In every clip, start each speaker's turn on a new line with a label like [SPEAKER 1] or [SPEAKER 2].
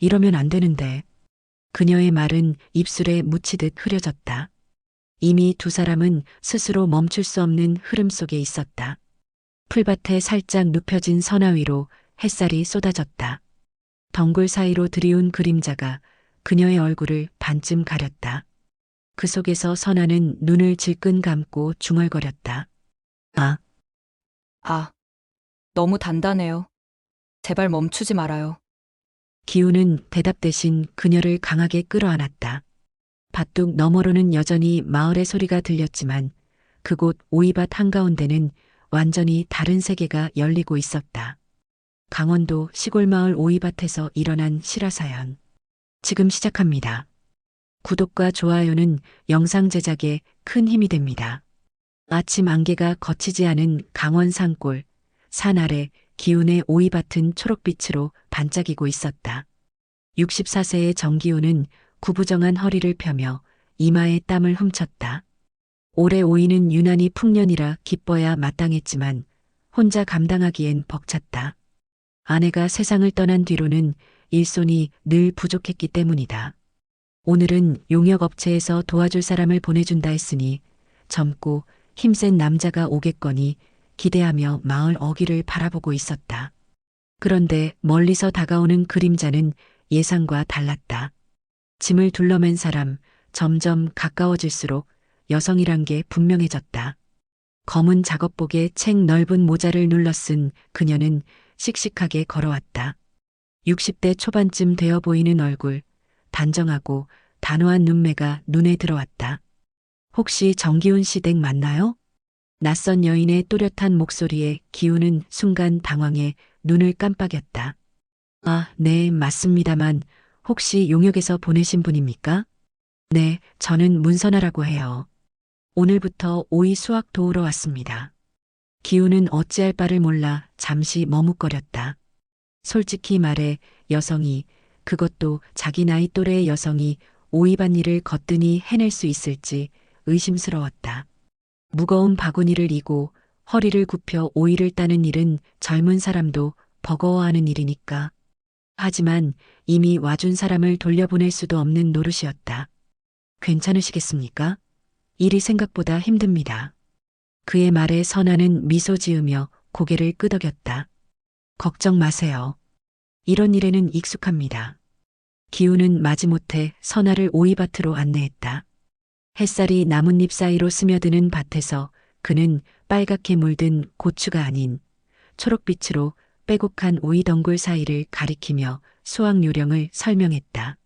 [SPEAKER 1] 이러면 안 되는데. 그녀의 말은 입술에 묻히듯 흐려졌다. 이미 두 사람은 스스로 멈출 수 없는 흐름 속에 있었다. 풀밭에 살짝 눕혀진 선화 위로 햇살이 쏟아졌다. 덩굴 사이로 들이운 그림자가 그녀의 얼굴을 반쯤 가렸다. 그 속에서 선아는 눈을 질끈 감고 중얼거렸다. 아,
[SPEAKER 2] 아, 너무 단단해요. 제발 멈추지 말아요.
[SPEAKER 1] 기우는 대답 대신 그녀를 강하게 끌어안았다. 밭둑 너머로는 여전히 마을의 소리가 들렸지만 그곳 오이밭 한가운데는 완전히 다른 세계가 열리고 있었다. 강원도 시골마을 오이밭에서 일어난 실화사연. 지금 시작합니다. 구독과 좋아요는 영상 제작에 큰 힘이 됩니다. 아침 안개가 거치지 않은 강원 산골, 산 아래 기운의 오이밭은 초록빛으로 반짝이고 있었다. 64세의 정기훈은 구부정한 허리를 펴며 이마에 땀을 훔쳤다. 올해 오이는 유난히 풍년이라 기뻐야 마땅했지만 혼자 감당하기엔 벅찼다. 아내가 세상을 떠난 뒤로는 일손이 늘 부족했기 때문이다. 오늘은 용역업체에서 도와줄 사람을 보내준다 했으니 젊고 힘센 남자가 오겠거니 기대하며 마을 어귀를 바라보고 있었다. 그런데 멀리서 다가오는 그림자는 예상과 달랐다. 짐을 둘러맨 사람, 점점 가까워질수록 여성이란 게 분명해졌다. 검은 작업복에 책 넓은 모자를 눌러 쓴 그녀는 씩씩하게 걸어왔다. 60대 초반쯤 되어 보이는 얼굴, 단정하고 단호한 눈매가 눈에 들어왔다. 혹시 정기훈 씨 댁 맞나요? 낯선 여인의 또렷한 목소리에 기훈은 순간 당황해 눈을 깜빡였다. 아, 네, 맞습니다만 혹시 용역에서 보내신 분입니까? 네, 저는 문선아라고 해요. 오늘부터 오이 수확 도우러 왔습니다. 기훈은 어찌할 바를 몰라 잠시 머뭇거렸다. 솔직히 말해 여성이, 그것도 자기 나이 또래의 여성이 오이밭일을 거뜬히 해낼 수 있을지 의심스러웠다. 무거운 바구니를 이고 허리를 굽혀 오이를 따는 일은 젊은 사람도 버거워하는 일이니까. 하지만 이미 와준 사람을 돌려보낼 수도 없는 노릇이었다. 괜찮으시겠습니까? 일이 생각보다 힘듭니다. 그의 말에 선아는 미소 지으며 고개를 끄덕였다. 걱정 마세요. 이런 일에는 익숙합니다. 기우는 마지못해 선아를 오이밭으로 안내했다. 햇살이 나뭇잎 사이로 스며드는 밭에서 그는 빨갛게 물든 고추가 아닌 초록빛으로 빼곡한 오이 덩굴 사이를 가리키며 수확 요령을 설명했다.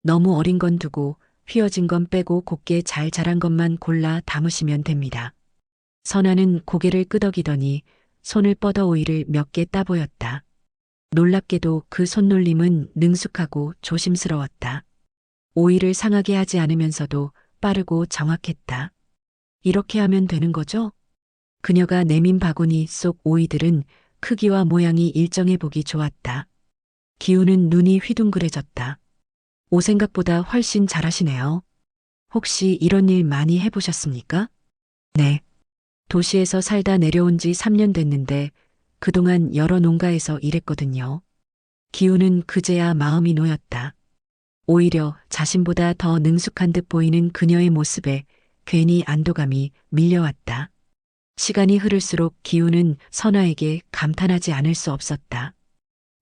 [SPEAKER 1] 너무 어린 건 두고 휘어진 건 빼고 곱게 잘 자란 것만 골라 담으시면 됩니다. 선아는 고개를 끄덕이더니 손을 뻗어 오이를 몇 개 따보였다. 놀랍게도 그 손놀림은 능숙하고 조심스러웠다. 오이를 상하게 하지 않으면서도 빠르고 정확했다. 이렇게 하면 되는 거죠? 그녀가 내민 바구니 속 오이들은 크기와 모양이 일정해 보기 좋았다. 기우는 눈이 휘둥그레졌다. 오 생각보다 훨씬 잘하시네요. 혹시 이런 일 많이 해보셨습니까? 네. 도시에서 살다 내려온 지 3년 됐는데 그동안 여러 농가에서 일했거든요. 기우는 그제야 마음이 놓였다. 오히려 자신보다 더 능숙한 듯 보이는 그녀의 모습에 괜히 안도감이 밀려왔다. 시간이 흐를수록 기우는 선아에게 감탄하지 않을 수 없었다.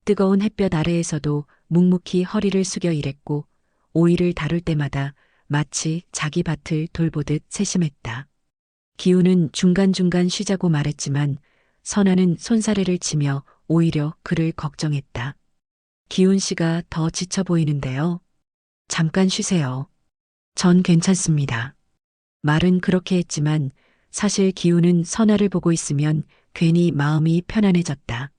[SPEAKER 1] 뜨거운 햇볕 아래에서도 묵묵히 허리를 숙여 일했고 오이를 다룰 때마다 마치 자기 밭을 돌보듯 세심했다. 기우는 중간중간 쉬자고 말했지만 선아는 손사래를 치며 오히려 그를 걱정했다. 기훈 씨가 더 지쳐 보이는데요. 잠깐 쉬세요. 전 괜찮습니다. 말은 그렇게 했지만 사실 기훈은 선아를 보고 있으면 괜히 마음이 편안해졌다.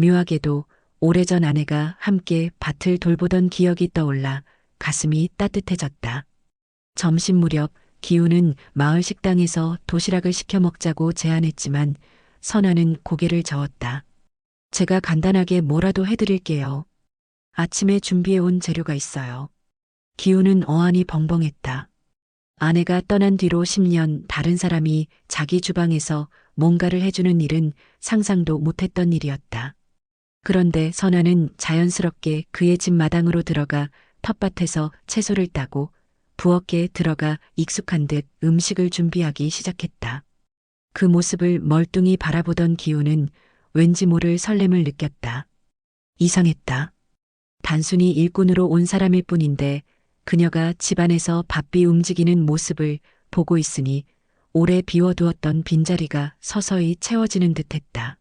[SPEAKER 1] 묘하게도 오래전 아내가 함께 밭을 돌보던 기억이 떠올라 가슴이 따뜻해졌다. 점심 무렵 기훈은 마을 식당에서 도시락을 시켜 먹자고 제안했지만 선아는 고개를 저었다. 제가 간단하게 뭐라도 해드릴게요. 아침에 준비해온 재료가 있어요. 기훈은 어안이 벙벙했다. 아내가 떠난 뒤로 10년 다른 사람이 자기 주방에서 뭔가를 해주는 일은 상상도 못했던 일이었다. 그런데 선아는 자연스럽게 그의 집 마당으로 들어가 텃밭에서 채소를 따고 부엌에 들어가 익숙한 듯 음식을 준비하기 시작했다. 그 모습을 멀뚱히 바라보던 기우는 왠지 모를 설렘을 느꼈다. 이상했다. 단순히 일꾼으로 온 사람일 뿐인데 그녀가 집안에서 바삐 움직이는 모습을 보고 있으니 오래 비워두었던 빈자리가 서서히 채워지는 듯했다.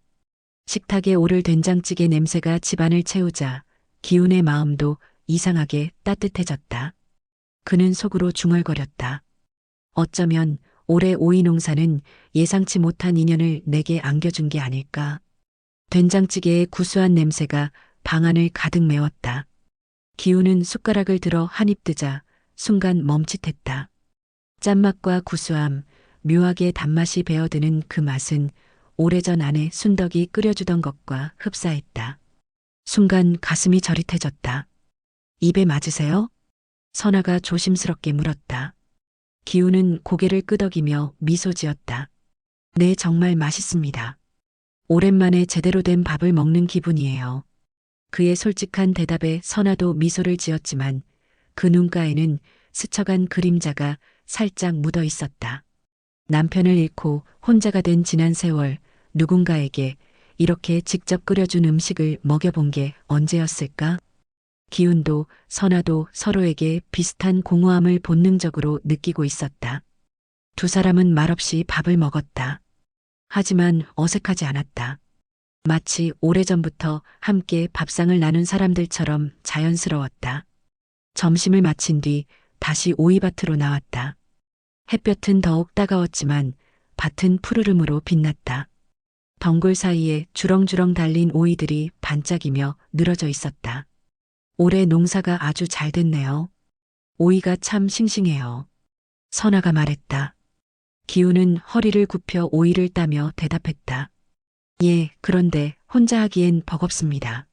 [SPEAKER 1] 식탁에 오를 된장찌개 냄새가 집안을 채우자 기훈의 마음도 이상하게 따뜻해졌다. 그는 속으로 중얼거렸다. 어쩌면 올해 오이 농사는 예상치 못한 인연을 내게 안겨준 게 아닐까. 된장찌개의 구수한 냄새가 방안을 가득 메웠다. 기훈은 숟가락을 들어 한 입 뜨자 순간 멈칫했다. 짠맛과 구수함, 묘하게 단맛이 배어드는 그 맛은 오래전 아내 순덕이 끓여주던 것과 흡사했다. 순간 가슴이 저릿해졌다. 입에 맞으세요? 선아가 조심스럽게 물었다. 기훈은 고개를 끄덕이며 미소 지었다. 네, 정말 맛있습니다. 오랜만에 제대로 된 밥을 먹는 기분이에요. 그의 솔직한 대답에 선아도 미소를 지었지만 그 눈가에는 스쳐간 그림자가 살짝 묻어 있었다. 남편을 잃고 혼자가 된 지난 세월, 누군가에게 이렇게 직접 끓여준 음식을 먹여본 게 언제였을까? 기훈도 선아도 서로에게 비슷한 공허함을 본능적으로 느끼고 있었다. 두 사람은 말없이 밥을 먹었다. 하지만 어색하지 않았다. 마치 오래전부터 함께 밥상을 나눈 사람들처럼 자연스러웠다. 점심을 마친 뒤 다시 오이밭으로 나왔다. 햇볕은 더욱 따가웠지만 밭은 푸르름으로 빛났다. 덩굴 사이에 주렁주렁 달린 오이들이 반짝이며 늘어져 있었다. 올해 농사가 아주 잘 됐네요. 오이가 참 싱싱해요. 선아가 말했다. 기훈은 허리를 굽혀 오이를 따며 대답했다. 예, 그런데 혼자 하기엔 버겁습니다.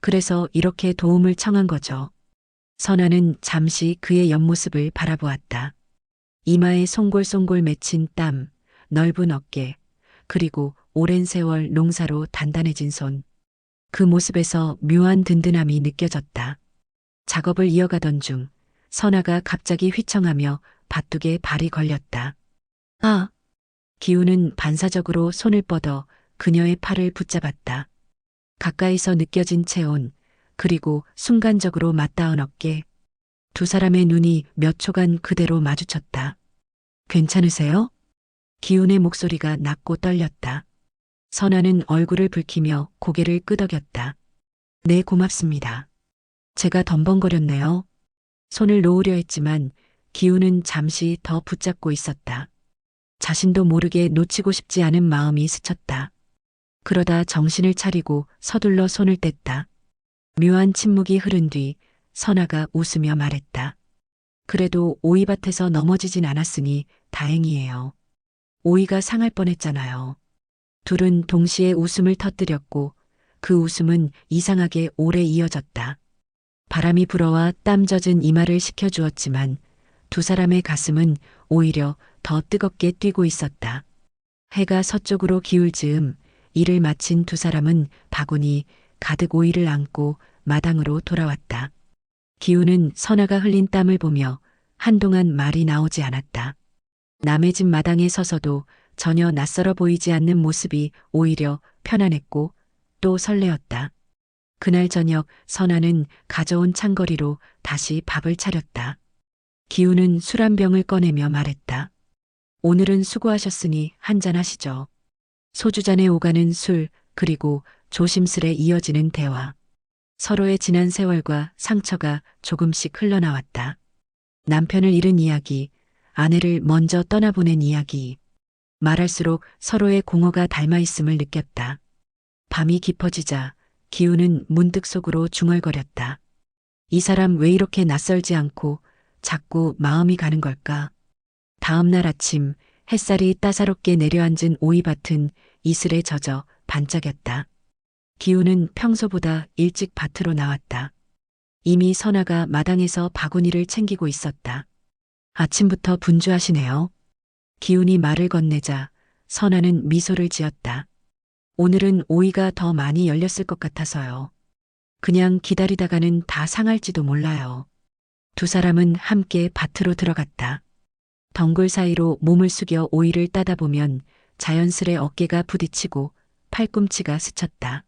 [SPEAKER 1] 그래서 이렇게 도움을 청한 거죠. 선아는 잠시 그의 옆모습을 바라보았다. 이마에 송골송골 맺힌 땀, 넓은 어깨, 그리고 오랜 세월 농사로 단단해진 손. 그 모습에서 묘한 든든함이 느껴졌다. 작업을 이어가던 중 선아가 갑자기 휘청하며 밭둑에 발이 걸렸다. 아! 기훈은 반사적으로 손을 뻗어 그녀의 팔을 붙잡았다. 가까이서 느껴진 체온, 그리고 순간적으로 맞닿은 어깨. 두 사람의 눈이 몇 초간 그대로 마주쳤다. 괜찮으세요? 기훈의 목소리가 낮고 떨렸다. 선아는 얼굴을 붉히며 고개를 끄덕였다. 네, 고맙습니다. 제가 덤벙거렸네요. 손을 놓으려 했지만 기훈은 잠시 더 붙잡고 있었다. 자신도 모르게 놓치고 싶지 않은 마음이 스쳤다. 그러다 정신을 차리고 서둘러 손을 뗐다. 묘한 침묵이 흐른 뒤 선아가 웃으며 말했다. 그래도 오이밭에서 넘어지진 않았으니 다행이에요. 오이가 상할 뻔했잖아요. 둘은 동시에 웃음을 터뜨렸고 그 웃음은 이상하게 오래 이어졌다. 바람이 불어와 땀 젖은 이마를 식혀주었지만 두 사람의 가슴은 오히려 더 뜨겁게 뛰고 있었다. 해가 서쪽으로 기울 즈음 일을 마친 두 사람은 바구니 가득 오이를 안고 마당으로 돌아왔다. 기훈은 선아가 흘린 땀을 보며 한동안 말이 나오지 않았다. 남의 집 마당에 서서도 전혀 낯설어 보이지 않는 모습이 오히려 편안했고 또 설레었다. 그날 저녁 선아는 가져온 찬거리로 다시 밥을 차렸다. 기훈은 술 한 병을 꺼내며 말했다. 오늘은 수고하셨으니 한잔 하시죠. 소주잔에 오가는 술, 그리고 조심스레 이어지는 대화. 서로의 지난 세월과 상처가 조금씩 흘러나왔다. 남편을 잃은 이야기, 아내를 먼저 떠나보낸 이야기. 말할수록 서로의 공허가 닮아있음을 느꼈다. 밤이 깊어지자 기훈은 문득 속으로 중얼거렸다. 이 사람 왜 이렇게 낯설지 않고 자꾸 마음이 가는 걸까? 다음 날 아침 햇살이 따사롭게 내려앉은 오이밭은 이슬에 젖어 반짝였다. 기훈은 평소보다 일찍 밭으로 나왔다. 이미 선아가 마당에서 바구니를 챙기고 있었다. 아침부터 분주하시네요. 기훈이 말을 건네자 선아는 미소를 지었다. 오늘은 오이가 더 많이 열렸을 것 같아서요. 그냥 기다리다가는 다 상할지도 몰라요. 두 사람은 함께 밭으로 들어갔다. 덩굴 사이로 몸을 숙여 오이를 따다 보면 자연스레 어깨가 부딪히고 팔꿈치가 스쳤다.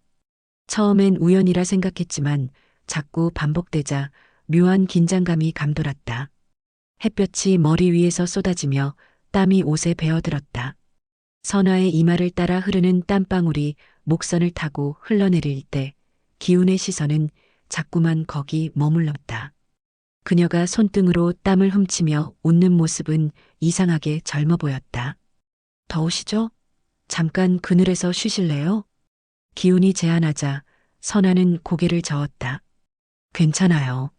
[SPEAKER 1] 처음엔 우연이라 생각했지만 자꾸 반복되자 묘한 긴장감이 감돌았다. 햇볕이 머리 위에서 쏟아지며 땀이 옷에 배어들었다. 선아의 이마를 따라 흐르는 땀방울이 목선을 타고 흘러내릴 때 기운의 시선은 자꾸만 거기 머물렀다. 그녀가 손등으로 땀을 훔치며 웃는 모습은 이상하게 젊어 보였다. 더우시죠? 잠깐 그늘에서 쉬실래요? 기운이 제안하자 선아는 고개를 저었다. 괜찮아요.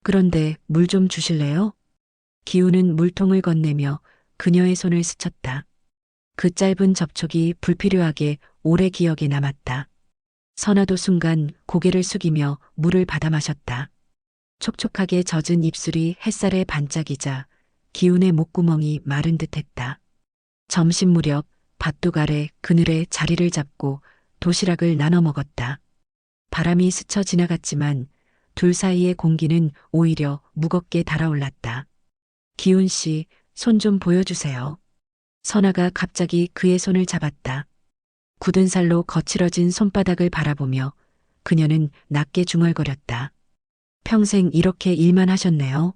[SPEAKER 1] 그런데 물 좀 주실래요? 기운은 물통을 건네며 그녀의 손을 스쳤다. 그 짧은 접촉이 불필요하게 오래 기억에 남았다. 선아도 순간 고개를 숙이며 물을 받아 마셨다. 촉촉하게 젖은 입술이 햇살에 반짝이자 기운의 목구멍이 마른 듯했다. 점심 무렵 밭둑 아래 그늘에 자리를 잡고 도시락을 나눠 먹었다. 바람이 스쳐 지나갔지만 둘 사이의 공기는 오히려 무겁게 달아올랐다. 기훈 씨, 손 좀 보여주세요. 선아가 갑자기 그의 손을 잡았다. 굳은 살로 거칠어진 손바닥을 바라보며 그녀는 낮게 중얼거렸다. 평생 이렇게 일만 하셨네요.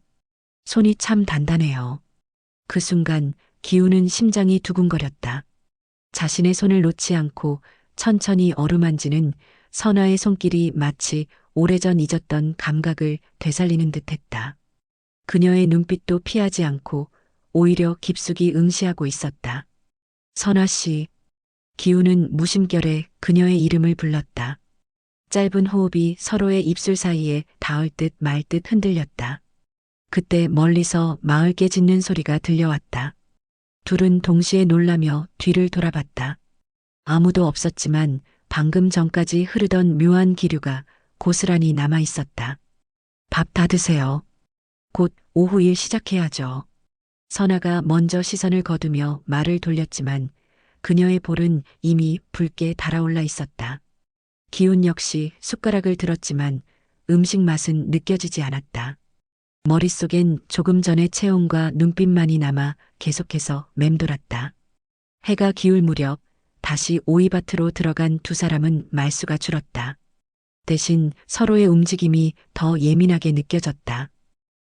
[SPEAKER 1] 손이 참 단단해요. 그 순간 기훈은 심장이 두근거렸다. 자신의 손을 놓지 않고 천천히 어루만지는 선아의 손길이 마치 오래전 잊었던 감각을 되살리는 듯했다. 그녀의 눈빛도 피하지 않고 오히려 깊숙이 응시하고 있었다. 선아 씨, 기훈은 무심결에 그녀의 이름을 불렀다. 짧은 호흡이 서로의 입술 사이에 닿을 듯 말 듯 흔들렸다. 그때 멀리서 마을 개 짖는 소리가 들려왔다. 둘은 동시에 놀라며 뒤를 돌아봤다. 아무도 없었지만 방금 전까지 흐르던 묘한 기류가 고스란히 남아 있었다. 밥 다 드세요. 곧 오후 일 시작해야죠. 선아가 먼저 시선을 거두며 말을 돌렸지만 그녀의 볼은 이미 붉게 달아올라 있었다. 기훈 역시 숟가락을 들었지만 음식 맛은 느껴지지 않았다. 머릿속엔 조금 전의 체온과 눈빛만이 남아 계속해서 맴돌았다. 해가 기울 무렵 다시 오이밭으로 들어간 두 사람은 말수가 줄었다. 대신 서로의 움직임이 더 예민하게 느껴졌다.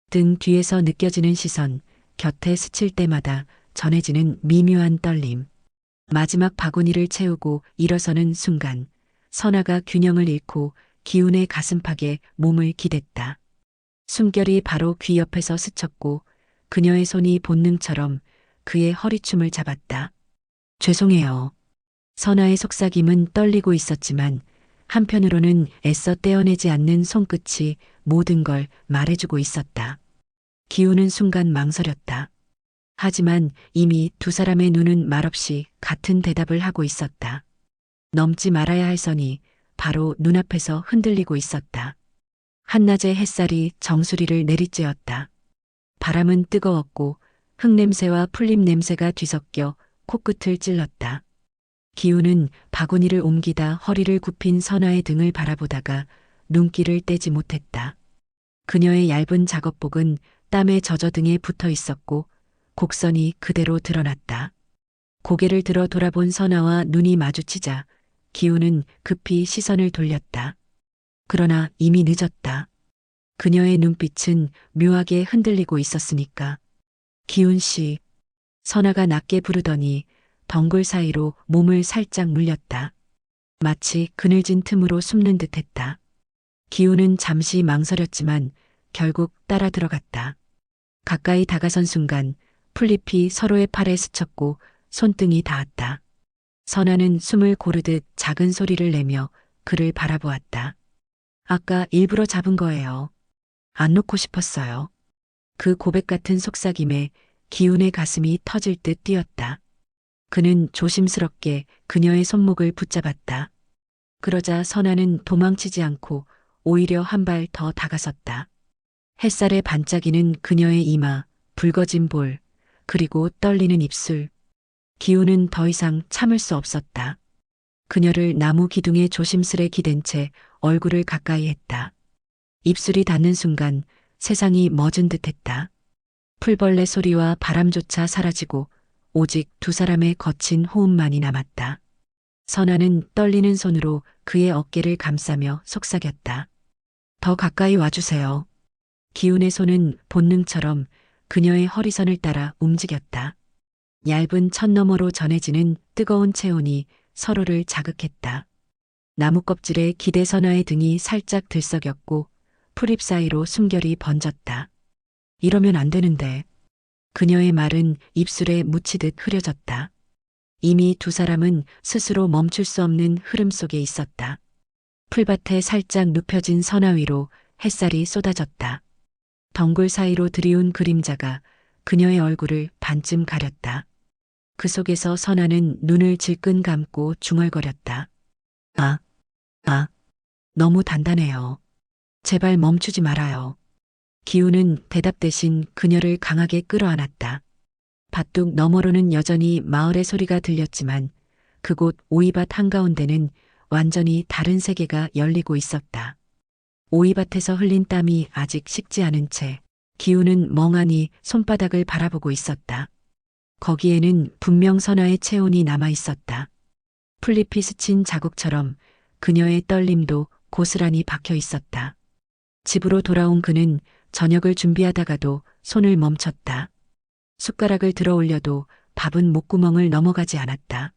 [SPEAKER 1] 등 뒤에서 느껴지는 시선, 곁에 스칠 때마다 전해지는 미묘한 떨림. 마지막 바구니를 채우고 일어서는 순간 선아가 균형을 잃고 기훈의 가슴팍에 몸을 기댔다. 숨결이 바로 귀 옆에서 스쳤고 그녀의 손이 본능처럼 그의 허리춤을 잡았다. 죄송해요. 선아의 속삭임은 떨리고 있었지만 한편으로는 애써 떼어내지 않는 손끝이 모든 걸 말해주고 있었다. 기훈은 순간 망설였다. 하지만 이미 두 사람의 눈은 말없이 같은 대답을 하고 있었다. 넘지 말아야 할 선이 바로 눈앞에서 흔들리고 있었다. 한낮의 햇살이 정수리를 내리쬐었다. 바람은 뜨거웠고 흙냄새와 풀잎 냄새가 뒤섞여 코끝을 찔렀다. 기훈은 바구니를 옮기다 허리를 굽힌 선아의 등을 바라보다가 눈길을 떼지 못했다. 그녀의 얇은 작업복은 땀에 젖어 등에 붙어 있었고 곡선이 그대로 드러났다. 고개를 들어 돌아본 선아와 눈이 마주치자 기훈은 급히 시선을 돌렸다. 그러나 이미 늦었다. 그녀의 눈빛은 묘하게 흔들리고 있었으니까. 기훈 씨, 선아가 낮게 부르더니 덩굴 사이로 몸을 살짝 물렸다. 마치 그늘진 틈으로 숨는 듯했다. 기훈은 잠시 망설였지만 결국 따라 들어갔다. 가까이 다가선 순간 풀잎이 서로의 팔에 스쳤고 손등이 닿았다. 선아는 숨을 고르듯 작은 소리를 내며 그를 바라보았다. 아까 일부러 잡은 거예요. 안 놓고 싶었어요. 그 고백 같은 속삭임에 기훈의 가슴이 터질 듯 뛰었다. 그는 조심스럽게 그녀의 손목을 붙잡았다. 그러자 선아는 도망치지 않고 오히려 한 발 더 다가섰다. 햇살에 반짝이는 그녀의 이마, 붉어진 볼, 그리고 떨리는 입술. 기훈은 더 이상 참을 수 없었다. 그녀를 나무 기둥에 조심스레 기댄 채 얼굴을 가까이 했다. 입술이 닿는 순간 세상이 멎은 듯했다. 풀벌레 소리와 바람조차 사라지고 오직 두 사람의 거친 호흡만이 남았다. 선아는 떨리는 손으로 그의 어깨를 감싸며 속삭였다. 더 가까이 와주세요. 기훈의 손은 본능처럼 그녀의 허리선을 따라 움직였다. 얇은 천 너머로 전해지는 뜨거운 체온이 서로를 자극했다. 나무 껍질에 기대 선아의 등이 살짝 들썩였고 풀잎 사이로 숨결이 번졌다. 이러면 안 되는데. 그녀의 말은 입술에 묻히듯 흐려졌다. 이미 두 사람은 스스로 멈출 수 없는 흐름 속에 있었다. 풀밭에 살짝 눕혀진 선아 위로 햇살이 쏟아졌다. 덩굴 사이로 들이운 그림자가 그녀의 얼굴을 반쯤 가렸다. 그 속에서 선아는 눈을 질끈 감고 중얼거렸다. 너무 단단해요. 제발 멈추지 말아요. 기훈은 대답 대신 그녀를 강하게 끌어안았다. 밭둑 너머로는 여전히 마을의 소리가 들렸지만 그곳 오이밭 한가운데는 완전히 다른 세계가 열리고 있었다. 오이밭에서 흘린 땀이 아직 식지 않은 채 기훈은 멍하니 손바닥을 바라보고 있었다. 거기에는 분명 선아의 체온이 남아 있었다. 풀잎이 스친 자국처럼 그녀의 떨림도 고스란히 박혀 있었다. 집으로 돌아온 그는 저녁을 준비하다가도 손을 멈췄다. 숟가락을 들어 올려도 밥은 목구멍을 넘어가지 않았다.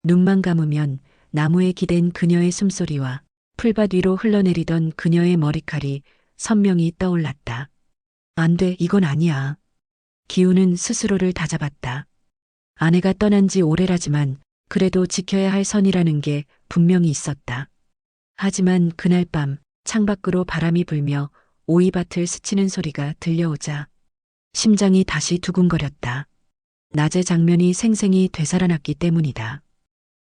[SPEAKER 1] 눈만 감으면 나무에 기댄 그녀의 숨소리와 풀밭 위로 흘러내리던 그녀의 머리칼이 선명히 떠올랐다. 안 돼, 이건 아니야. 기훈은 스스로를 다잡았다. 아내가 떠난 지 오래라지만 그래도 지켜야 할 선이라는 게 분명히 있었다. 하지만 그날 밤 창밖으로 바람이 불며 오이밭을 스치는 소리가 들려오자 심장이 다시 두근거렸다. 낮의 장면이 생생히 되살아났기 때문이다.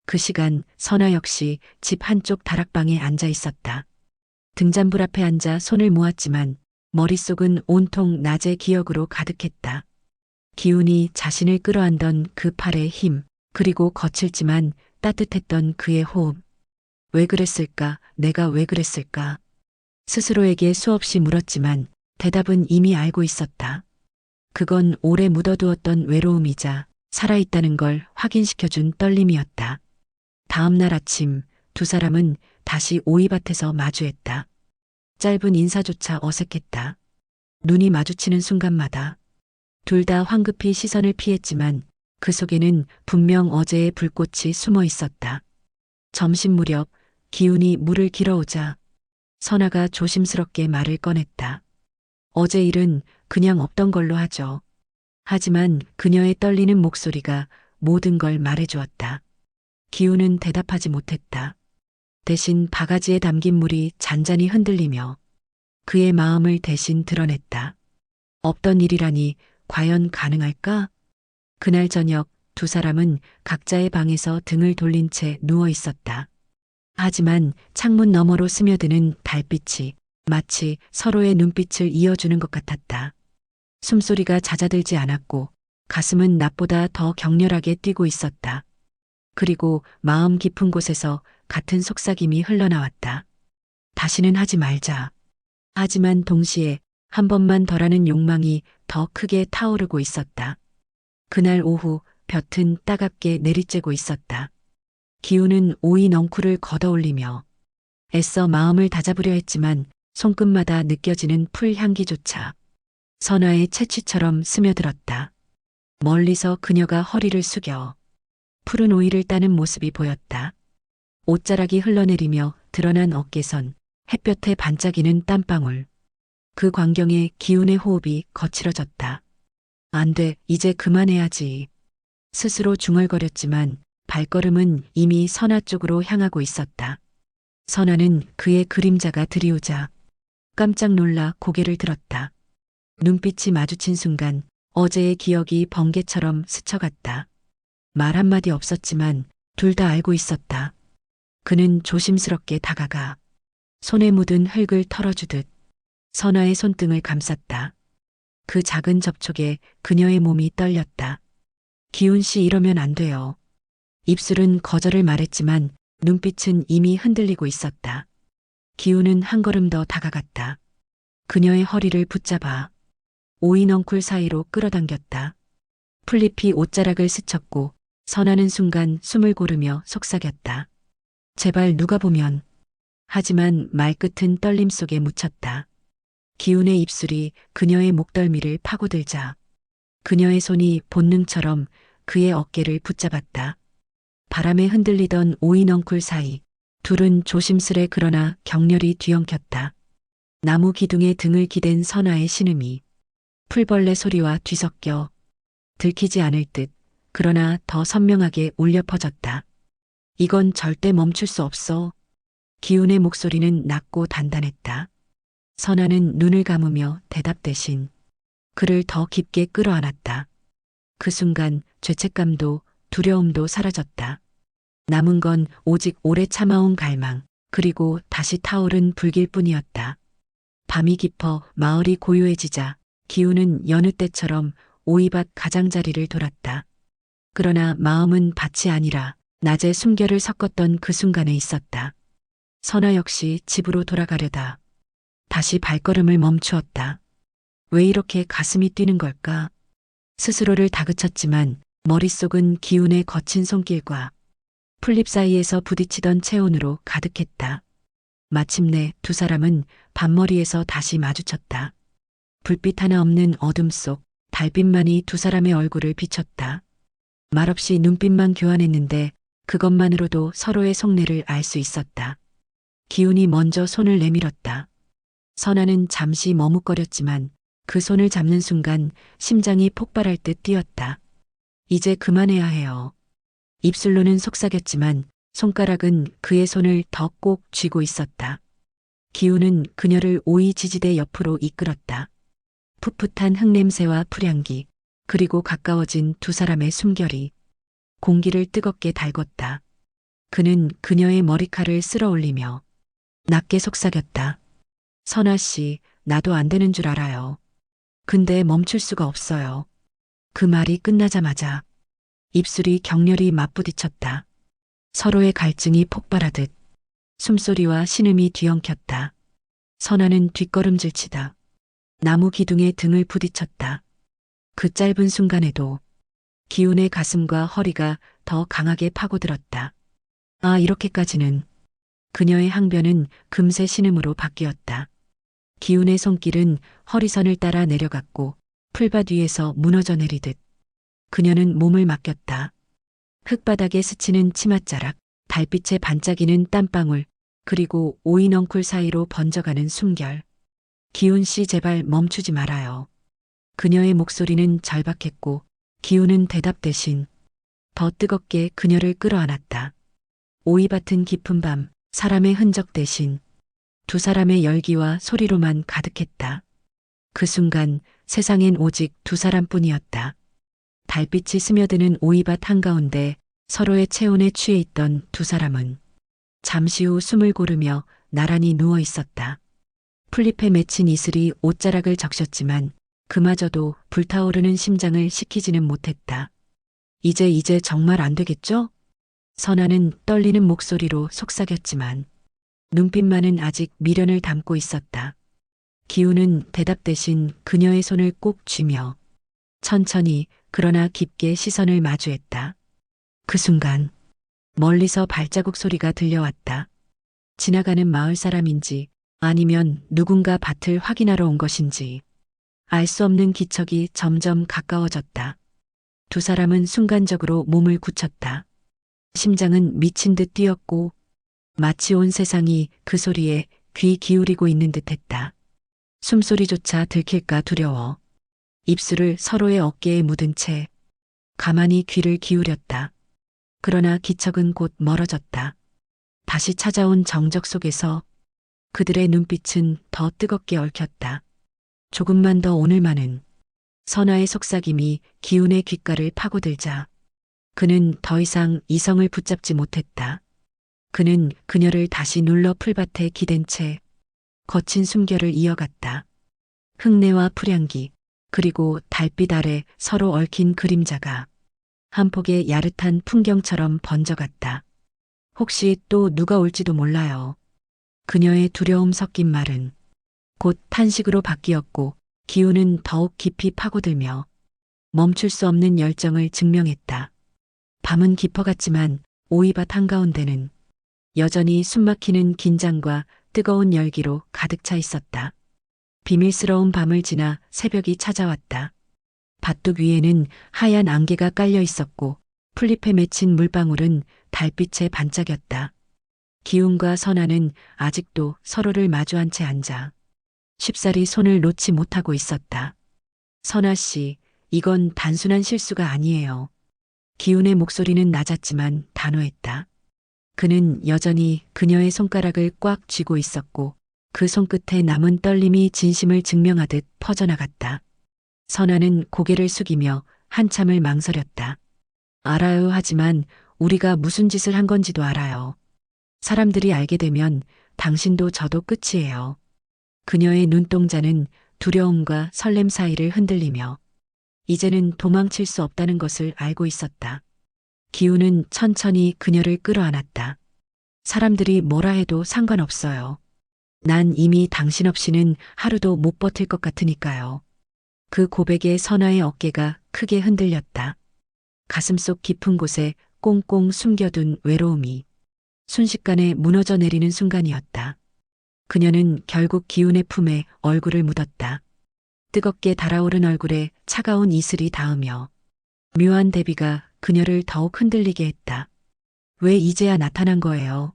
[SPEAKER 1] 그 시간 선아 역시 집 한쪽 다락방에 앉아 있었다. 등잔불 앞에 앉아 손을 모았지만 머릿속은 온통 낮의 기억으로 가득했다. 기훈이 자신을 끌어안던 그 팔의 힘, 그리고 거칠지만 따뜻했던 그의 호흡. 왜 그랬을까? 내가 왜 그랬을까? 스스로에게 수없이 물었지만 대답은 이미 알고 있었다. 그건 오래 묻어두었던 외로움이자 살아있다는 걸 확인시켜준 떨림이었다. 다음 날 아침 두 사람은 다시 오이밭에서 마주했다. 짧은 인사조차 어색했다. 눈이 마주치는 순간마다 둘 다 황급히 시선을 피했지만 그 속에는 분명 어제의 불꽃이 숨어 있었다. 점심 무렵 기훈이 물을 길어오자 선아가 조심스럽게 말을 꺼냈다. 어제 일은 그냥 없던 걸로 하죠. 하지만 그녀의 떨리는 목소리가 모든 걸 말해주었다. 기훈은 대답하지 못했다. 대신 바가지에 담긴 물이 잔잔히 흔들리며 그의 마음을 대신 드러냈다. 없던 일이라니 과연 가능할까? 그날 저녁 두 사람은 각자의 방에서 등을 돌린 채 누워 있었다. 하지만 창문 너머로 스며드는 달빛이 마치 서로의 눈빛을 이어주는 것 같았다. 숨소리가 잦아들지 않았고 가슴은 낮보다 더 격렬하게 뛰고 있었다. 그리고 마음 깊은 곳에서 같은 속삭임이 흘러나왔다. 다시는 하지 말자. 하지만 동시에 한 번만 더라는 욕망이 더 크게 타오르고 있었다. 그날 오후 볕은 따갑게 내리쬐고 있었다. 기훈은 오이 넝쿨을 걷어올리며 애써 마음을 다잡으려 했지만 손끝마다 느껴지는 풀 향기조차 선아의 채취처럼 스며들었다. 멀리서 그녀가 허리를 숙여 푸른 오이를 따는 모습이 보였다. 옷자락이 흘러내리며 드러난 어깨선, 햇볕에 반짝이는 땀방울. 그 광경에 기훈의 호흡이 거칠어졌다. 안 돼, 이제 그만해야지. 스스로 중얼거렸지만 발걸음은 이미 선아 쪽으로 향하고 있었다. 선아는 그의 그림자가 들이오자 깜짝 놀라 고개를 들었다. 눈빛이 마주친 순간 어제의 기억이 번개처럼 스쳐갔다. 말 한마디 없었지만 둘 다 알고 있었다. 그는 조심스럽게 다가가 손에 묻은 흙을 털어주듯 선아의 손등을 감쌌다. 그 작은 접촉에 그녀의 몸이 떨렸다. 기훈 씨 이러면 안 돼요. 입술은 거절을 말했지만 눈빛은 이미 흔들리고 있었다. 기우는 한 걸음 더 다가갔다. 그녀의 허리를 붙잡아 오이넝쿨 사이로 끌어당겼다. 풀잎이 옷자락을 스쳤고 선하는 순간 숨을 고르며 속삭였다. 제발 누가 보면. 하지만 말끝은 떨림 속에 묻혔다. 기운의 입술이 그녀의 목덜미를 파고들자 그녀의 손이 본능처럼 그의 어깨를 붙잡았다. 바람에 흔들리던 오이넝쿨 사이 둘은 조심스레 그러나 격렬히 뒤엉켰다. 나무 기둥에 등을 기댄 선아의 신음이 풀벌레 소리와 뒤섞여 들키지 않을 듯 그러나 더 선명하게 울려 퍼졌다. 이건 절대 멈출 수 없어. 기운의 목소리는 낮고 단단했다. 선아는 눈을 감으며 대답 대신 그를 더 깊게 끌어안았다. 그 순간 죄책감도 두려움도 사라졌다. 남은 건 오직 오래 참아온 갈망, 그리고 다시 타오른 불길 뿐이었다. 밤이 깊어 마을이 고요해지자 기우는 여느 때처럼 오이밭 가장자리를 돌았다. 그러나 마음은 밭이 아니라 낮에 숨결을 섞었던 그 순간에 있었다. 선아 역시 집으로 돌아가려다 다시 발걸음을 멈추었다. 왜 이렇게 가슴이 뛰는 걸까? 스스로를 다그쳤지만 머릿속은 기운의 거친 손길과 풀잎 사이에서 부딪히던 체온으로 가득했다. 마침내 두 사람은 밤머리에서 다시 마주쳤다. 불빛 하나 없는 어둠 속 달빛만이 두 사람의 얼굴을 비췄다. 말없이 눈빛만 교환했는데 그것만으로도 서로의 속내를 알 수 있었다. 기운이 먼저 손을 내밀었다. 선아는 잠시 머뭇거렸지만 그 손을 잡는 순간 심장이 폭발할 듯 뛰었다. 이제 그만해야 해요. 입술로는 속삭였지만 손가락은 그의 손을 더 꼭 쥐고 있었다. 기우는 그녀를 오이 지지대 옆으로 이끌었다. 풋풋한 흙냄새와 풀향기, 그리고 가까워진 두 사람의 숨결이 공기를 뜨겁게 달궜다. 그는 그녀의 머리칼을 쓸어 올리며 낮게 속삭였다. 선아 씨, 나도 안 되는 줄 알아요. 근데 멈출 수가 없어요. 그 말이 끝나자마자 입술이 격렬히 맞부딪혔다. 서로의 갈증이 폭발하듯 숨소리와 신음이 뒤엉켰다. 선아는 뒷걸음질치다 나무 기둥에 등을 부딪혔다. 그 짧은 순간에도 기운의 가슴과 허리가 더 강하게 파고들었다. 아, 이렇게까지는. 그녀의 항변은 금세 신음으로 바뀌었다. 기운의 손길은 허리선을 따라 내려갔고 풀밭 위에서 무너져 내리듯 그녀는 몸을 맡겼다. 흙바닥에 스치는 치맛자락, 달빛에 반짝이는 땀방울, 그리고 오이넝쿨 사이로 번져가는 숨결. 기훈 씨 제발 멈추지 말아요. 그녀의 목소리는 절박했고 기훈은 대답 대신 더 뜨겁게 그녀를 끌어안았다. 오이밭은 깊은 밤, 사람의 흔적 대신 두 사람의 열기와 소리로만 가득했다. 그 순간 세상엔 오직 두 사람뿐이었다. 달빛이 스며드는 오이밭 한가운데 서로의 체온에 취해 있던 두 사람은 잠시 후 숨을 고르며 나란히 누워 있었다. 풀잎에 맺힌 이슬이 옷자락을 적셨지만 그마저도 불타오르는 심장을 식히지는 못했다. 이제 정말 안 되겠죠? 선아는 떨리는 목소리로 속삭였지만 눈빛만은 아직 미련을 담고 있었다. 기우는 대답 대신 그녀의 손을 꼭 쥐며 천천히 그러나 깊게 시선을 마주했다. 그 순간 멀리서 발자국 소리가 들려왔다. 지나가는 마을 사람인지 아니면 누군가 밭을 확인하러 온 것인지 알 수 없는 기척이 점점 가까워졌다. 두 사람은 순간적으로 몸을 굳혔다. 심장은 미친 듯 뛰었고 마치 온 세상이 그 소리에 귀 기울이고 있는 듯했다. 숨소리조차 들킬까 두려워 입술을 서로의 어깨에 묻은 채 가만히 귀를 기울였다. 그러나 기척은 곧 멀어졌다. 다시 찾아온 정적 속에서 그들의 눈빛은 더 뜨겁게 얽혔다. 조금만 더 오늘만은. 선아의 속삭임이 기운의 귓가를 파고들자 그는 더 이상 이성을 붙잡지 못했다. 그는 그녀를 다시 눌러 풀밭에 기댄 채 거친 숨결을 이어갔다. 흙내와 풀향기 그리고 달빛 아래 서로 얽힌 그림자가 한 폭의 야릇한 풍경처럼 번져갔다. 혹시 또 누가 올지도 몰라요. 그녀의 두려움 섞인 말은 곧 탄식으로 바뀌었고 기운은 더욱 깊이 파고들며 멈출 수 없는 열정을 증명했다. 밤은 깊어갔지만 오이밭 한가운데는 여전히 숨막히는 긴장과 뜨거운 열기로 가득 차 있었다. 비밀스러운 밤을 지나 새벽이 찾아왔다. 밭둑 위에는 하얀 안개가 깔려 있었고 풀잎에 맺힌 물방울은 달빛에 반짝였다. 기운과 선아는 아직도 서로를 마주한 채 앉아 쉽사리 손을 놓지 못하고 있었다. 선아 씨, 이건 단순한 실수가 아니에요. 기운의 목소리는 낮았지만 단호했다. 그는 여전히 그녀의 손가락을 꽉 쥐고 있었고 그 손끝에 남은 떨림이 진심을 증명하듯 퍼져나갔다. 선아는 고개를 숙이며 한참을 망설였다. 알아요 하지만 우리가 무슨 짓을 한 건지도 알아요. 사람들이 알게 되면 당신도 저도 끝이에요. 그녀의 눈동자는 두려움과 설렘 사이를 흔들리며 이제는 도망칠 수 없다는 것을 알고 있었다. 기우는 천천히 그녀를 끌어안았다. 사람들이 뭐라 해도 상관없어요. 난 이미 당신 없이는 하루도 못 버틸 것 같으니까요. 그 고백에 선아의 어깨가 크게 흔들렸다. 가슴속 깊은 곳에 꽁꽁 숨겨둔 외로움이 순식간에 무너져 내리는 순간이었다. 그녀는 결국 기운의 품에 얼굴을 묻었다. 뜨겁게 달아오른 얼굴에 차가운 이슬이 닿으며 묘한 대비가 그녀를 더욱 흔들리게 했다. 왜 이제야 나타난 거예요?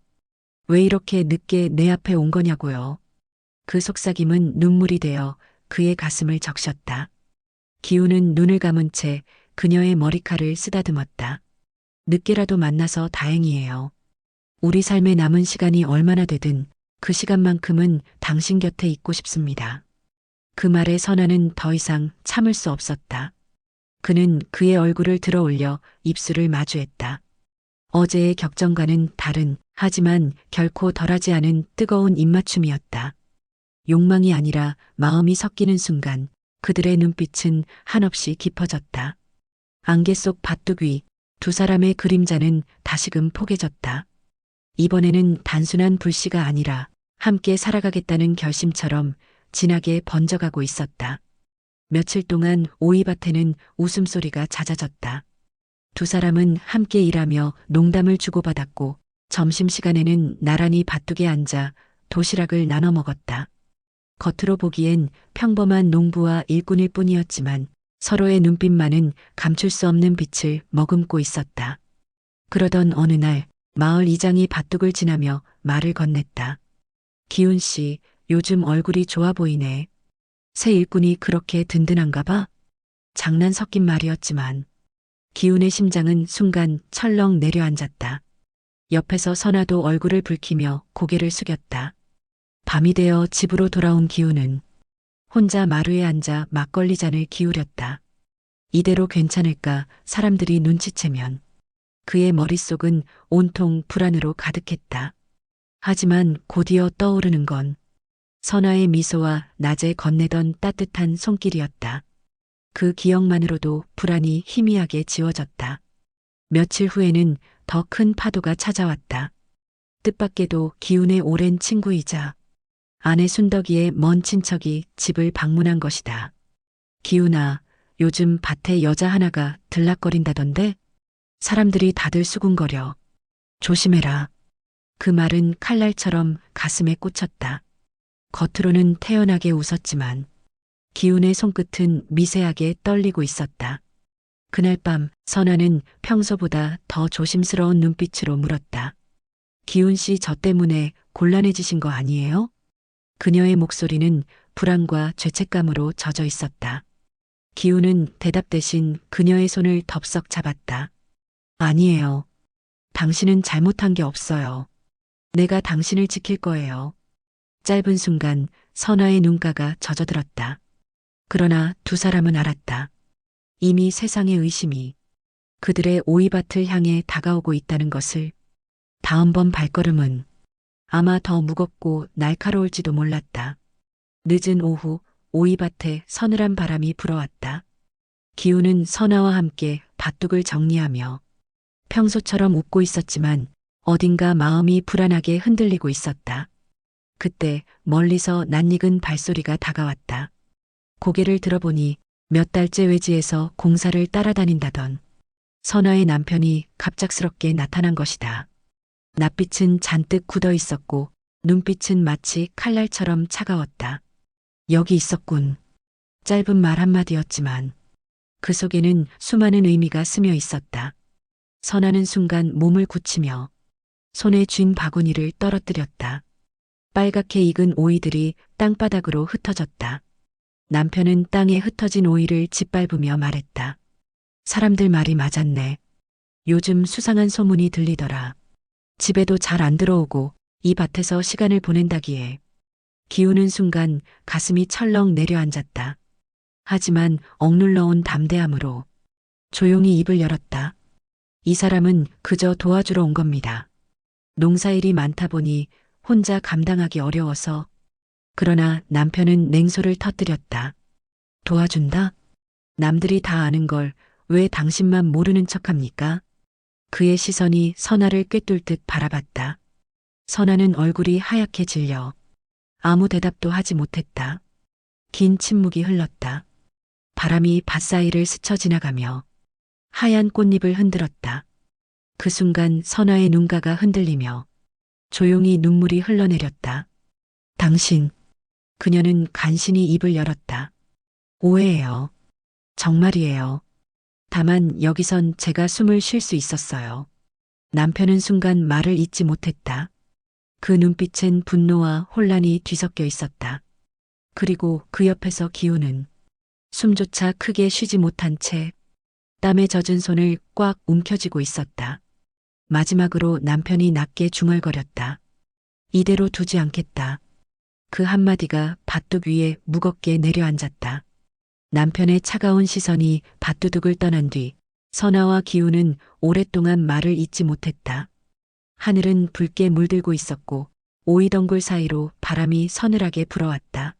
[SPEAKER 1] 왜 이렇게 늦게 내 앞에 온 거냐고요? 그 속삭임은 눈물이 되어 그의 가슴을 적셨다. 기우는 눈을 감은 채 그녀의 머리칼을 쓰다듬었다. 늦게라도 만나서 다행이에요. 우리 삶의 남은 시간이 얼마나 되든 그 시간만큼은 당신 곁에 있고 싶습니다. 그 말에 선아는 더 이상 참을 수 없었다. 그는 그의 얼굴을 들어 올려 입술을 마주했다. 어제의 격정과는 다른, 하지만 결코 덜하지 않은 뜨거운 입맞춤이었다. 욕망이 아니라 마음이 섞이는 순간 그들의 눈빛은 한없이 깊어졌다. 안개 속 밭둑 위 두 사람의 그림자는 다시금 포개졌다. 이번에는 단순한 불씨가 아니라 함께 살아가겠다는 결심처럼 진하게 번져가고 있었다. 며칠 동안 오이밭에는 웃음소리가 잦아졌다. 두 사람은 함께 일하며 농담을 주고받았고 점심시간에는 나란히 밭둑에 앉아 도시락을 나눠 먹었다. 겉으로 보기엔 평범한 농부와 일꾼일 뿐이었지만 서로의 눈빛만은 감출 수 없는 빛을 머금고 있었다. 그러던 어느 날 마을 이장이 밭둑을 지나며 말을 건넸다. 기훈 씨, 요즘 얼굴이 좋아 보이네. 새 일꾼이 그렇게 든든한가 봐? 장난 섞인 말이었지만 기훈의 심장은 순간 철렁 내려앉았다. 옆에서 선아도 얼굴을 붉히며 고개를 숙였다. 밤이 되어 집으로 돌아온 기훈은 혼자 마루에 앉아 막걸리 잔을 기울였다. 이대로 괜찮을까 사람들이 눈치채면 그의 머릿속은 온통 불안으로 가득했다. 하지만 곧이어 떠오르는 건 선아의 미소와 낮에 건네던 따뜻한 손길이었다. 그 기억만으로도 불안이 희미하게 지워졌다. 며칠 후에는 더 큰 파도가 찾아왔다. 뜻밖에도 기훈의 오랜 친구이자 아내 순덕이의 먼 친척이 집을 방문한 것이다. 기훈아, 요즘 밭에 여자 하나가 들락거린다던데? 사람들이 다들 수군거려. 조심해라. 그 말은 칼날처럼 가슴에 꽂혔다. 겉으로는 태연하게 웃었지만 기훈의 손끝은 미세하게 떨리고 있었다. 그날 밤 선아는 평소보다 더 조심스러운 눈빛으로 물었다. 기훈 씨 저 때문에 곤란해지신 거 아니에요? 그녀의 목소리는 불안과 죄책감으로 젖어 있었다. 기훈은 대답 대신 그녀의 손을 덥석 잡았다. 아니에요. 당신은 잘못한 게 없어요. 내가 당신을 지킬 거예요. 짧은 순간 선아의 눈가가 젖어들었다. 그러나 두 사람은 알았다. 이미 세상의 의심이 그들의 오이밭을 향해 다가오고 있다는 것을. 다음번 발걸음은 아마 더 무겁고 날카로울지도 몰랐다. 늦은 오후 오이밭에 서늘한 바람이 불어왔다. 기훈은 선아와 함께 밭둑을 정리하며 평소처럼 웃고 있었지만 어딘가 마음이 불안하게 흔들리고 있었다. 그때 멀리서 낯익은 발소리가 다가왔다. 고개를 들어보니 몇 달째 외지에서 공사를 따라다닌다던 선아의 남편이 갑작스럽게 나타난 것이다. 낯빛은 잔뜩 굳어 있었고 눈빛은 마치 칼날처럼 차가웠다. 여기 있었군. 짧은 말 한마디였지만 그 속에는 수많은 의미가 스며 있었다. 선아는 순간 몸을 굳히며 손에 쥔 바구니를 떨어뜨렸다. 빨갛게 익은 오이들이 땅바닥으로 흩어졌다. 남편은 땅에 흩어진 오이를 짓밟으며 말했다. 사람들 말이 맞았네. 요즘 수상한 소문이 들리더라. 집에도 잘 안 들어오고 이 밭에서 시간을 보낸다기에. 기우는 순간 가슴이 철렁 내려앉았다. 하지만 억눌러온 담대함으로 조용히 입을 열었다. 이 사람은 그저 도와주러 온 겁니다. 농사일이 많다 보니 혼자 감당하기 어려워서. 그러나 남편은 냉소를 터뜨렸다. 도와준다? 남들이 다 아는 걸 왜 당신만 모르는 척합니까? 그의 시선이 선아를 꿰뚫듯 바라봤다. 선아는 얼굴이 하얗게 질려 아무 대답도 하지 못했다. 긴 침묵이 흘렀다. 바람이 밭 사이를 스쳐 지나가며 하얀 꽃잎을 흔들었다. 그 순간 선아의 눈가가 흔들리며 조용히 눈물이 흘러내렸다. 당신, 그녀는 간신히 입을 열었다. 오해예요. 정말이에요. 다만 여기선 제가 숨을 쉴 수 있었어요. 남편은 순간 말을 잇지 못했다. 그 눈빛엔 분노와 혼란이 뒤섞여 있었다. 그리고 그 옆에서 기우는 숨조차 크게 쉬지 못한 채 땀에 젖은 손을 꽉 움켜쥐고 있었다. 마지막으로 남편이 낮게 중얼거렸다. 이대로 두지 않겠다. 그 한마디가 밭둑 위에 무겁게 내려앉았다. 남편의 차가운 시선이 밭두둑을 떠난 뒤 선아와 기우는 오랫동안 말을 잇지 못했다. 하늘은 붉게 물들고 있었고 오이덩굴 사이로 바람이 서늘하게 불어왔다.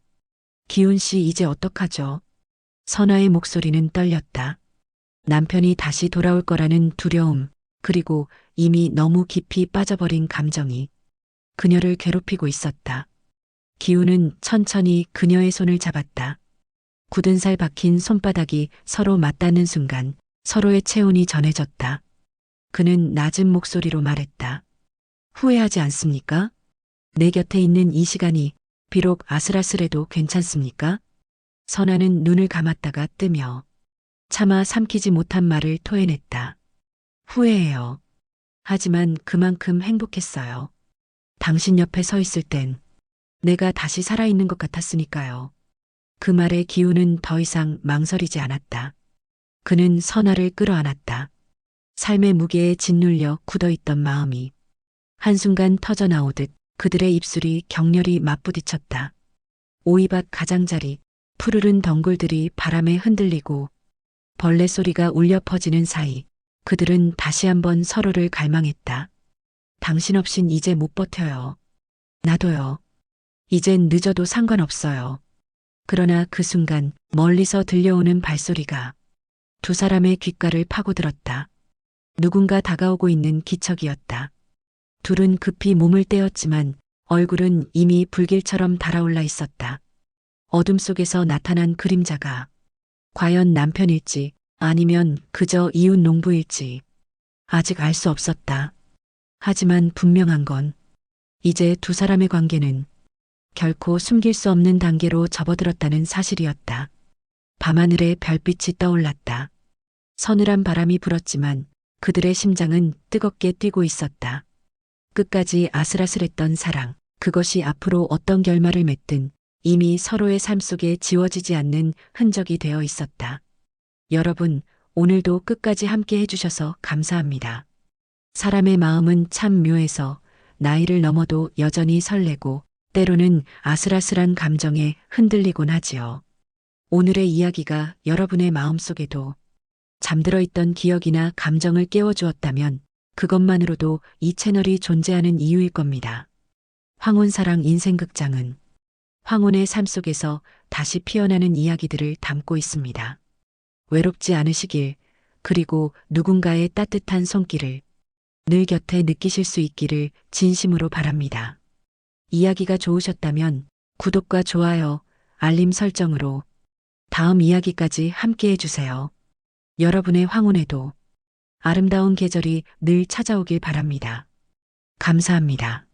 [SPEAKER 1] 기훈 씨 이제 어떡하죠? 선아의 목소리는 떨렸다. 남편이 다시 돌아올 거라는 두려움, 그리고 이미 너무 깊이 빠져버린 감정이 그녀를 괴롭히고 있었다. 기훈은 천천히 그녀의 손을 잡았다. 굳은 살 박힌 손바닥이 서로 맞닿는 순간 서로의 체온이 전해졌다. 그는 낮은 목소리로 말했다. 후회하지 않습니까? 내 곁에 있는 이 시간이 비록 아슬아슬해도 괜찮습니까? 선아는 눈을 감았다가 뜨며 차마 삼키지 못한 말을 토해냈다. 후회해요. 하지만 그만큼 행복했어요. 당신 옆에 서 있을 땐 내가 다시 살아있는 것 같았으니까요. 그 말에 기우는 더 이상 망설이지 않았다. 그는 선아를 끌어안았다. 삶의 무게에 짓눌려 굳어있던 마음이 한순간 터져나오듯 그들의 입술이 격렬히 맞부딪혔다. 오이밭 가장자리, 푸르른 덩굴들이 바람에 흔들리고 벌레 소리가 울려 퍼지는 사이 그들은 다시 한번 서로를 갈망했다. 당신 없인 이제 못 버텨요. 나도요. 이젠 늦어도 상관없어요. 그러나 그 순간 멀리서 들려오는 발소리가 두 사람의 귓가를 파고들었다. 누군가 다가오고 있는 기척이었다. 둘은 급히 몸을 떼었지만 얼굴은 이미 불길처럼 달아올라 있었다. 어둠 속에서 나타난 그림자가 과연 남편일지 아니면 그저 이웃 농부일지 아직 알 수 없었다. 하지만 분명한 건 이제 두 사람의 관계는 결코 숨길 수 없는 단계로 접어들었다는 사실이었다. 밤하늘에 별빛이 떠올랐다. 서늘한 바람이 불었지만 그들의 심장은 뜨겁게 뛰고 있었다. 끝까지 아슬아슬했던 사랑, 그것이 앞으로 어떤 결말을 맺든 이미 서로의 삶 속에 지워지지 않는 흔적이 되어 있었다. 여러분, 오늘도 끝까지 함께 해주셔서 감사합니다. 사람의 마음은 참 묘해서 나이를 넘어도 여전히 설레고 때로는 아슬아슬한 감정에 흔들리곤 하지요. 오늘의 이야기가 여러분의 마음속에도 잠들어 있던 기억이나 감정을 깨워주었다면 그것만으로도 이 채널이 존재하는 이유일 겁니다. 황혼사랑 인생극장은 황혼의 삶 속에서 다시 피어나는 이야기들을 담고 있습니다. 외롭지 않으시길, 그리고 누군가의 따뜻한 손길을 늘 곁에 느끼실 수 있기를 진심으로 바랍니다. 이야기가 좋으셨다면 구독과 좋아요, 알림 설정으로 다음 이야기까지 함께 해주세요. 여러분의 황혼에도 아름다운 계절이 늘 찾아오길 바랍니다. 감사합니다.